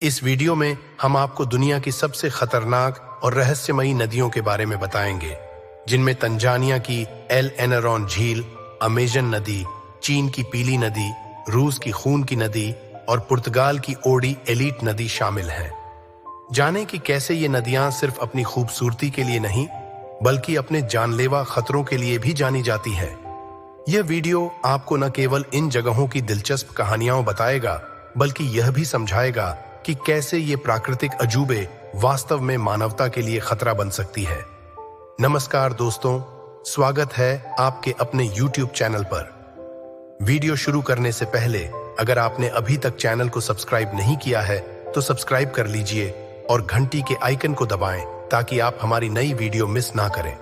इस वीडियो में हम आपको दुनिया की सबसे खतरनाक और रहस्यमयी नदियों के बारे में बताएंगे, जिनमें तंजानिया की एल एनरॉन झील, अमेजन नदी, चीन की पीली नदी, रूस की खून की नदी और पुर्तगाल की ओडी एलीट नदी शामिल हैं। जानें कि कैसे ये नदियां सिर्फ अपनी खूबसूरती के लिए नहीं, बल्कि अपने जानलेवा खतरों के लिए भी जानी जाती हैं। यह वीडियो आपको न केवल इन जगहों की दिलचस्प कहानियां बताएगा, बल्कि यह भी समझाएगा कि कैसे ये प्राकृतिक अजूबे वास्तव में मानवता के लिए खतरा बन सकती है। नमस्कार दोस्तों, स्वागत है आपके अपने YouTube चैनल पर। वीडियो शुरू करने से पहले अगर आपने अभी तक चैनल को सब्सक्राइब नहीं किया है तो सब्सक्राइब कर लीजिए और घंटी के आइकन को दबाएं ताकि आप हमारी नई वीडियो मिस ना करें।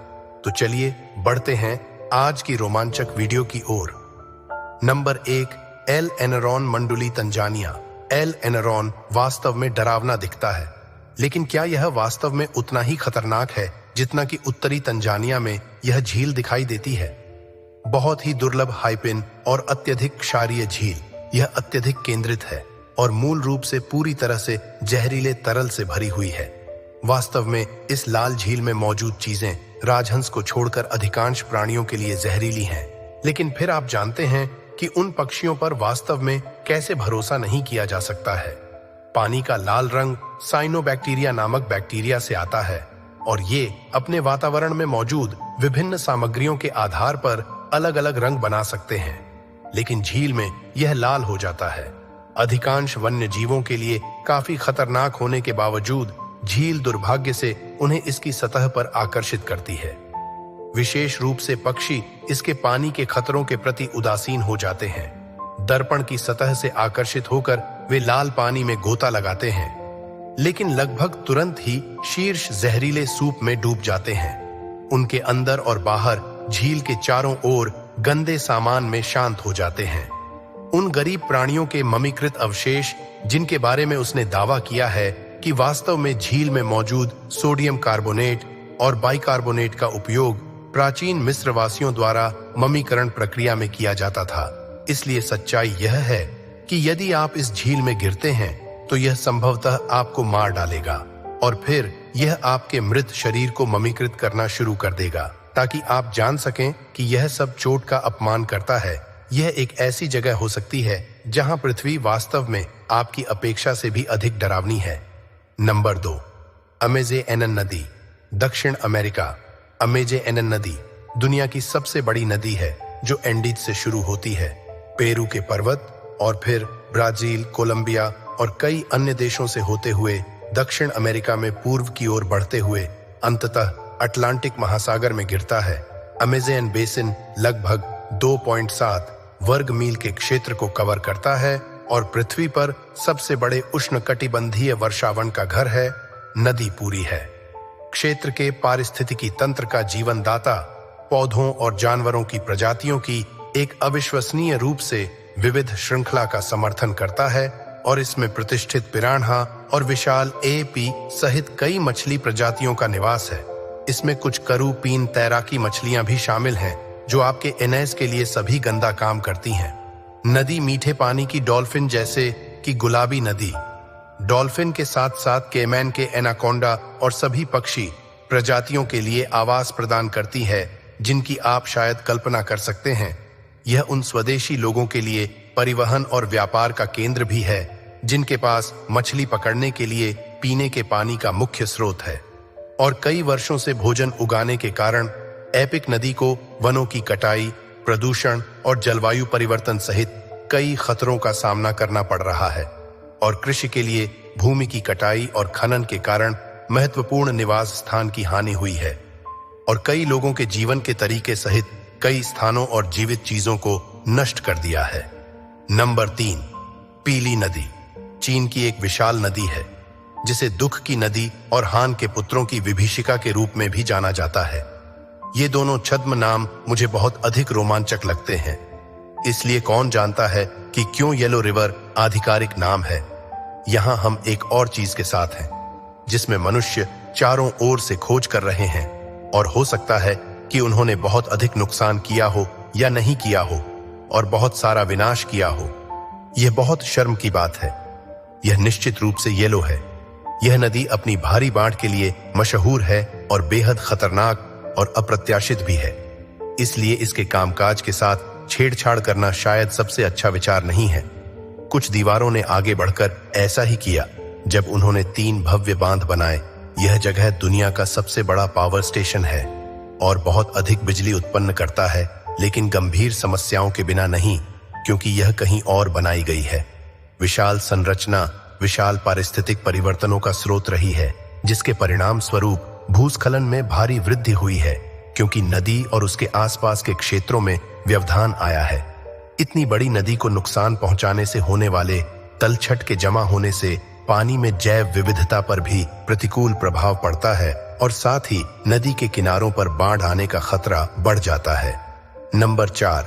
तो चलिए बढ़ते हैं आज की रोमांचक वीडियो की ओर। नंबर 1, एल एनरॉन मंडुली, तंजानिया। एल एनरॉन वास्तव में डरावना दिखता है, लेकिन क्या यह वास्तव में उतना ही खतरनाक है जितना कि उत्तरी तंजानिया में यह झील दिखाई देती है? बहुत ही दुर्लभ हाइपिन और अत्यधिक क्षारीय झील, यह अत्यधिक केंद्रित है और मूल रूप से पूरी तरह से जहरीले तरल से भरी हुई है। वास्तव में इस लाल झील में मौजूद चीजें राजहंस को छोड़कर अधिकांश प्राणियों के लिए जहरीली हैं। लेकिन फिर आप जानते हैं कि उन पक्षियों पर वास्तव में कैसे भरोसा नहीं किया जा सकता है। पानी का लाल रंग साइनोबैक्टीरिया नामक बैक्टीरिया से आता है और ये अपने वातावरण में मौजूद विभिन्न सामग्रियों के आधार पर अलग अलग रंग बना सकते हैं, लेकिन झील में यह लाल हो जाता है। अधिकांश वन्य जीवों के लिए काफी खतरनाक होने के बावजूद झील दुर्भाग्य से उन्हें इसकी सतह पर आकर्षित करती है। विशेष रूप से पक्षी इसके पानी के खतरों के प्रति उदासीन हो जाते हैं। दर्पण की सतह से आकर्षित होकर वे लाल पानी में गोता लगाते हैं, लेकिन लगभग तुरंत ही शीर्ष जहरीले सूप में डूब जाते हैं। उनके अंदर और बाहर झील के चारों ओर गंदे सामान में शांत हो जाते हैं। उन गरीब प्राणियों के ममीकृत अवशेष, जिनके बारे में उसने दावा किया है कि वास्तव में झील में मौजूद सोडियम कार्बोनेट और बाइकार्बोनेट का उपयोग प्राचीन मिस्रवासियों द्वारा ममीकरण प्रक्रिया में किया जाता था। इसलिए सच्चाई यह है कि यदि आप इस झील में गिरते हैं तो यह संभवतः आपको मार डालेगा और फिर यह आपके मृत शरीर को ममीकृत करना शुरू कर देगा, ताकि आप जान सकें कि यह सब चोट का अपमान करता है। यह एक ऐसी जगह हो सकती है जहां पृथ्वी वास्तव में आपकी अपेक्षा से भी अधिक डरावनी है। नंबर 2, अमेज़न नदी, दक्षिण अमेरिका। अमेज़न नदी दुनिया की सबसे बड़ी नदी है जो एंडीज से शुरू होती है, पेरू के पर्वत और फिर ब्राजील, कोलंबिया और कई अन्य देशों से होते हुए दक्षिण अमेरिका में पूर्व की ओर बढ़ते हुए अंततः अटलांटिक महासागर में गिरता है। अमेज़न बेसिन लगभग 2.7 वर्ग मील के क्षेत्र को कवर करता है और पृथ्वी पर सबसे बड़े उष्णकटिबंधीय वर्षावन का घर है। नदी पूरी है क्षेत्र के पारिस्थितिकी तंत्र का जीवनदाता, पौधों और जानवरों की प्रजातियों की एक अविश्वसनीय रूप से विविध श्रृंखला का समर्थन करता है और इसमें प्रतिष्ठित पिरान्हा और विशाल एपी सहित कई मछली प्रजातियों का निवास है। इसमें कुछ करूपीन तैराकी मछलियां भी शामिल हैं जो आपके एनएस के लिए सभी गंदा काम करती हैं। नदी मीठे पानी की डॉल्फिन जैसे कि गुलाबी नदी, डॉल्फिन के साथ साथ केमैन के एनाकोंडा और सभी पक्षी प्रजातियों के लिए आवास प्रदान करती है, जिनकी आप शायद कल्पना कर सकते हैं। यह उन स्वदेशी लोगों के लिए परिवहन और व्यापार का केंद्र भी है जिनके पास मछली पकड़ने के लिए पीने के पानी का मुख्य स्रोत है और कई वर्षों से भोजन उगाने के कारण एपिक नदी को वनों की कटाई, प्रदूषण और जलवायु परिवर्तन सहित कई खतरों का सामना करना पड़ रहा है और कृषि के लिए भूमि की कटाई और खनन के कारण महत्वपूर्ण निवास स्थान की हानि हुई है और कई लोगों के जीवन के तरीके सहित कई स्थानों और जीवित चीजों को नष्ट कर दिया है। नंबर 3, पीली नदी, चीन की एक विशाल नदी है जिसे दुख की नदी और हान के पुत्रों की विभीषिका के रूप में भी जाना जाता है। ये दोनों छद्म नाम मुझे बहुत अधिक रोमांचक लगते हैं, इसलिए कौन जानता है कि क्यों येलो रिवर आधिकारिक नाम है। यहाँ हम एक और चीज के साथ हैं जिसमें मनुष्य चारों ओर से खोज कर रहे हैं और हो सकता है कि उन्होंने बहुत अधिक नुकसान किया हो या नहीं किया हो और बहुत सारा विनाश किया हो। यह बहुत शर्म की बात है। यह निश्चित रूप से येलो है। यह नदी अपनी भारी बाढ़ के लिए मशहूर है और बेहद खतरनाक और अप्रत्याशित भी है। इसलिए इसके कामकाज के साथ छेड़छाड़ करना शायद सबसे अच्छा विचार नहीं है। कुछ दीवारों ने आगे बढ़कर ऐसा ही किया जब उन्होंने 3 भव्य बांध बनाए। यह जगह दुनिया का सबसे बड़ा पावर स्टेशन है और बहुत अधिक बिजली उत्पन्न करता है, लेकिन गंभीर समस्याओं के बिना नहीं, क्योंकि यह कहीं और बनाई गई है। विशाल संरचना विशाल पारिस्थितिक परिवर्तनों का स्रोत रही है, जिसके परिणाम स्वरूप भूस्खलन में भारी वृद्धि हुई है, क्योंकि नदी और उसके आसपास के क्षेत्रों में व्यवधान आया है। इतनी बड़ी नदी को नुकसान पहुंचाने से होने वाले तलछट के जमा होने से पानी में जैव विविधता पर भी प्रतिकूल प्रभाव पड़ता है और साथ ही नदी के किनारों पर बाढ़ आने का खतरा बढ़ जाता है। नंबर 4,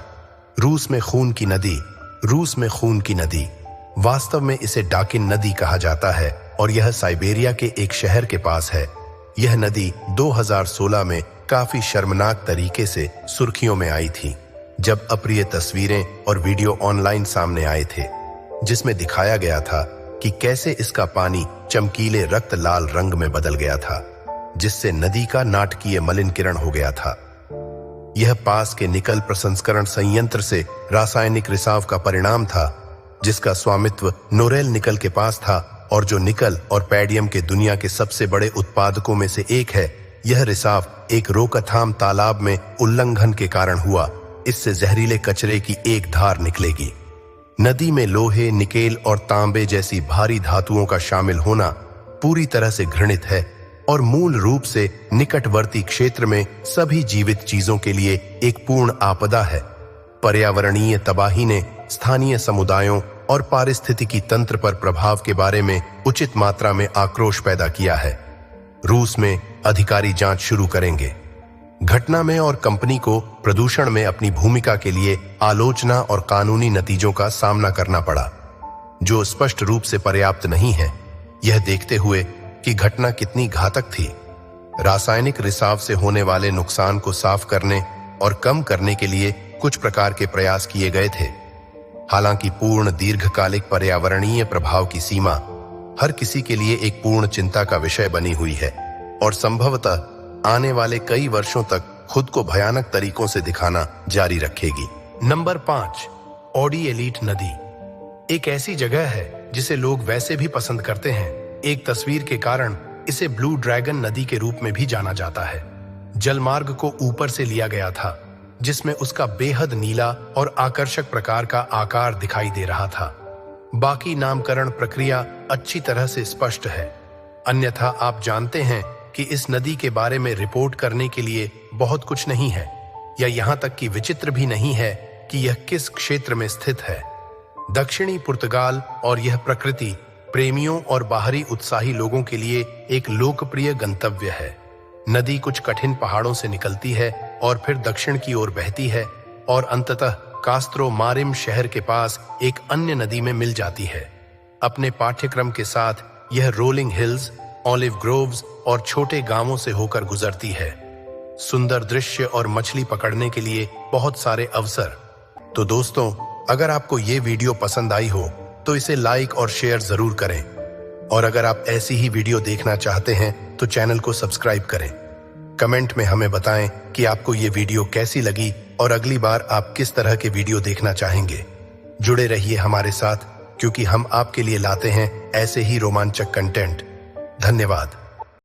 रूस में खून की नदी। रूस में खून की नदी, वास्तव में इसे डाकिन नदी कहा जाता है और यह साइबेरिया के एक शहर के पास है। यह नदी 2016 में काफी शर्मनाक तरीके से सुर्खियों में आई थी, जब अप्रिय तस्वीरें और वीडियो ऑनलाइन सामने आए थे, जिसमें दिखाया गया था कि कैसे इसका पानी चमकीले रक्त लाल रंग में बदल गया था, जिससे नदी का नाटकीय मलिनीकरण हो गया था। यह पास के निकल प्रसंस्करण संयंत्र से रासायनिक रिसाव का परिणाम था, जिसका स्वामित्व नोरेल निकल के पास था और जो निकल और पैडियम के दुनिया के सबसे बड़े उत्पादकों में से एक है। यह रिसाव एक रोकथाम तालाब में उल्लंघन के कारण हुआ। इससे जहरीले कचरे की एक धार निकलेगी। नदी में लोहे, निकेल और तांबे जैसी भारी धातुओं का शामिल होना पूरी तरह से घृणित है और मूल रूप से निकटवर्ती क्षेत्र में सभी जीवित चीजों के लिए एक पूर्ण आपदा है। पर्यावरणीय तबाही ने स्थानीय समुदायों और पारिस्थितिकी तंत्र पर प्रभाव के बारे में उचित मात्रा में आक्रोश पैदा किया है। रूस में अधिकारी जांच शुरू करेंगे। घटना में और कंपनी को प्रदूषण में अपनी भूमिका के लिए आलोचना और कानूनी नतीजों का सामना करना पड़ा, जो स्पष्ट रूप से पर्याप्त नहीं है, यह देखते हुए कि घटना कितनी घातक थी। रासायनिक रिसाव से होने वाले नुकसान को साफ करने और कम करने के लिए कुछ प्रकार के प्रयास किए गए थे। हालांकि पूर्ण दीर्घकालिक पर्यावरणीय प्रभाव की सीमा हर किसी के लिए एक पूर्ण चिंता का विषय बनी हुई है और संभवतः आने वाले कई वर्षों तक खुद को भयानक तरीकों से दिखाना जारी रखेगी। नंबर 5, ऑडी एलीट नदी। एक ऐसी जगह है जिसे लोग वैसे भी पसंद करते हैं। एक तस्वीर के कारण इसे ब्लू ड्रैगन नदी के रूप में भी जाना जाता है। जलमार्ग को ऊपर से लिया गया था, जिसमें उसका बेहद नीला और आकर्षक प्रकार का आकार दिखाई दे रहा था। बाकी नामकरण प्रक्रिया अच्छी तरह से स्पष्ट है, अन्यथा आप जानते हैं कि इस नदी के बारे में रिपोर्ट करने के लिए बहुत कुछ नहीं है, या यहां तक कि विचित्र भी नहीं है कि यह किस क्षेत्र में स्थित है। दक्षिणी पुर्तगाल और यह प्रकृति प्रेमियों और बाहरी उत्साही लोगों के लिए एक लोकप्रिय गंतव्य है। नदी कुछ कठिन पहाड़ों से निकलती है और फिर दक्षिण की ओर बहती है और अंततः कास्त्रो मारिम शहर के पास एक अन्य नदी में मिल जाती है। अपने पाठ्यक्रम के साथ यह रोलिंग हिल्स, ऑलिव ग्रोव्स और छोटे गांवों से होकर गुजरती है। सुंदर दृश्य और मछली पकड़ने के लिए बहुत सारे अवसर। तो दोस्तों, अगर आपको ये वीडियो पसंद आई हो तो इसे लाइक और शेयर जरूर करें, और अगर आप ऐसी ही वीडियो देखना चाहते हैं तो चैनल को सब्सक्राइब करें। कमेंट में हमें बताएं कि आपको ये वीडियो कैसी लगी और अगली बार आप किस तरह के वीडियो देखना चाहेंगे। जुड़े रहिए हमारे साथ, क्योंकि हम आपके लिए लाते हैं ऐसे ही रोमांचक कंटेंट। धन्यवाद।